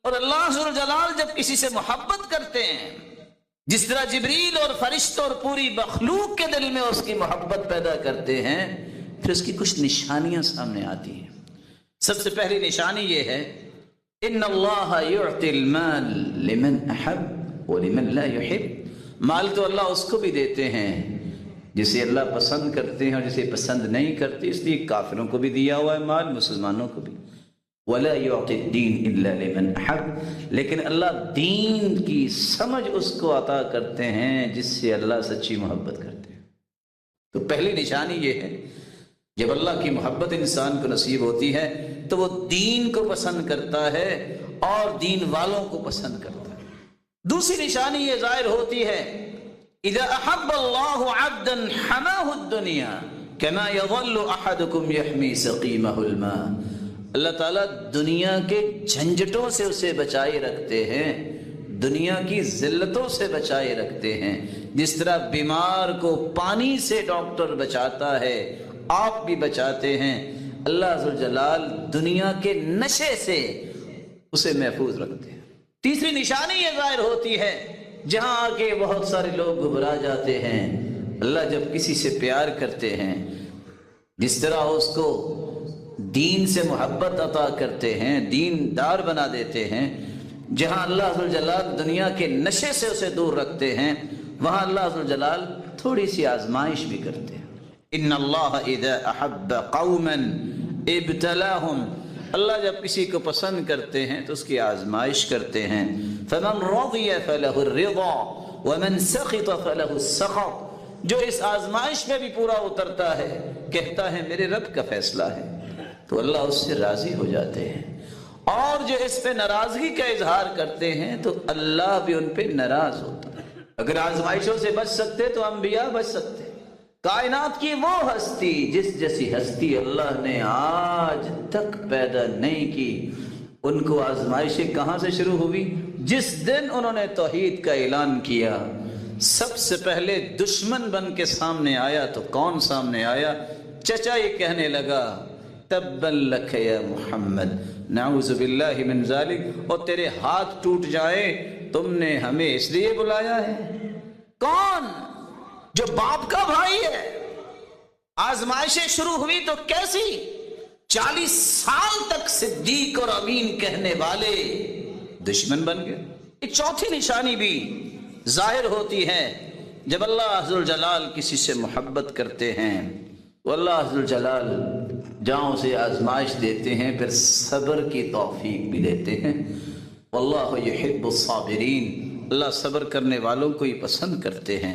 اور اللہ ذل جلال جب کسی سے محبت کرتے ہیں، جس طرح جبریل اور فرشتوں اور پوری مخلوق کے دل میں اس کی محبت پیدا کرتے ہیں، پھر اس کی کچھ نشانیاں سامنے آتی ہیں۔ سب سے پہلی نشانی یہ ہے، ان اللہ یعطی المال لمن احب ولمن لا یحب، مال تو اللہ اس کو بھی دیتے ہیں جسے اللہ پسند کرتے ہیں اور جسے پسند نہیں کرتے، اس لیے کافروں کو بھی دیا ہوا ہے مال، مسلمانوں کو بھی۔ ولا یعطی الدین الا لمن احب، لیکن اللہ دین کی سمجھ اس کو عطا کرتے ہیں جس سے اللہ سچی محبت کرتے ہیں۔ تو پہلی نشانی یہ ہے، جب اللہ کی محبت انسان کو نصیب ہوتی ہے تو وہ دین کو پسند کرتا ہے اور دین والوں کو پسند کرتا ہے۔ دوسری نشانی یہ ظاہر ہوتی ہے، اذا احب اللہ عبدا حماہ الدنیا کما یظل احدکم یحمی سقیمہ الماء، اللہ تعالیٰ دنیا کے جھنجٹوں سے اسے بچائے رکھتے ہیں، دنیا کی ذلتوں سے بچائے رکھتے ہیں۔ جس طرح بیمار کو پانی سے ڈاکٹر بچاتا ہے، آپ بھی بچاتے ہیں، اللہ ذو الجلال دنیا کے نشے سے اسے محفوظ رکھتے ہیں۔ تیسری نشانی یہ ظاہر ہوتی ہے، جہاں آ کے بہت سارے لوگ گھبرا جاتے ہیں، اللہ جب کسی سے پیار کرتے ہیں، جس طرح اس کو دین سے محبت عطا کرتے ہیں، دین دار بنا دیتے ہیں، جہاں اللہ ذو الجلال دنیا کے نشے سے اسے دور رکھتے ہیں، وہاں اللہ ذو الجلال تھوڑی سی آزمائش بھی کرتے ہیں۔ ان اللہ اذا احب قوما ابتلاہم، اللہ جب کسی کو پسند کرتے ہیں تو اس کی آزمائش کرتے ہیں۔ فمن رضی فلہ الرضا ومن سخط فلہ السخط، جو اس آزمائش میں بھی پورا اترتا ہے، کہتا ہے میرے رب کا فیصلہ ہے، تو اللہ اس سے راضی ہو جاتے ہیں، اور جو اس پہ ناراضگی کا اظہار کرتے ہیں تو اللہ بھی ان پہ ناراض ہوتا ہے۔ اگر آزمائشوں سے بچ سکتے تو انبیاء بچ سکتے۔ کائنات کی وہ ہستی جس جیسی ہستی اللہ نے آج تک پیدا نہیں کی، ان کو آزمائشیں کہاں سے شروع ہوئی؟ جس دن انہوں نے توحید کا اعلان کیا، سب سے پہلے دشمن بن کے سامنے آیا تو کون سامنے آیا؟ چچا یہ کہنے لگا تبا لک یا محمد، نعوذ باللہ من ذالک، اور تیرے ہاتھ ٹوٹ جائیں، تم نے ہمیں اس لیے بلایا ہے؟ کون؟ جو باپ کا بھائی ہے۔ آزمائشیں شروع ہوئی تو کیسی؟ 40 سال تک صدیق اور امین کہنے والے دشمن بن گئے۔ ایک چوتھی نشانی بھی ظاہر ہوتی ہے، جب اللہ ذو الجلال کسی سے محبت کرتے ہیں تو اللہ ذو الجلال جہاں اسے آزمائش دیتے ہیں پھر صبر کی توفیق بھی دیتے ہیں۔ واللہ یحب الصابرین، اللہ صبر کرنے والوں کو ہی پسند کرتے ہیں۔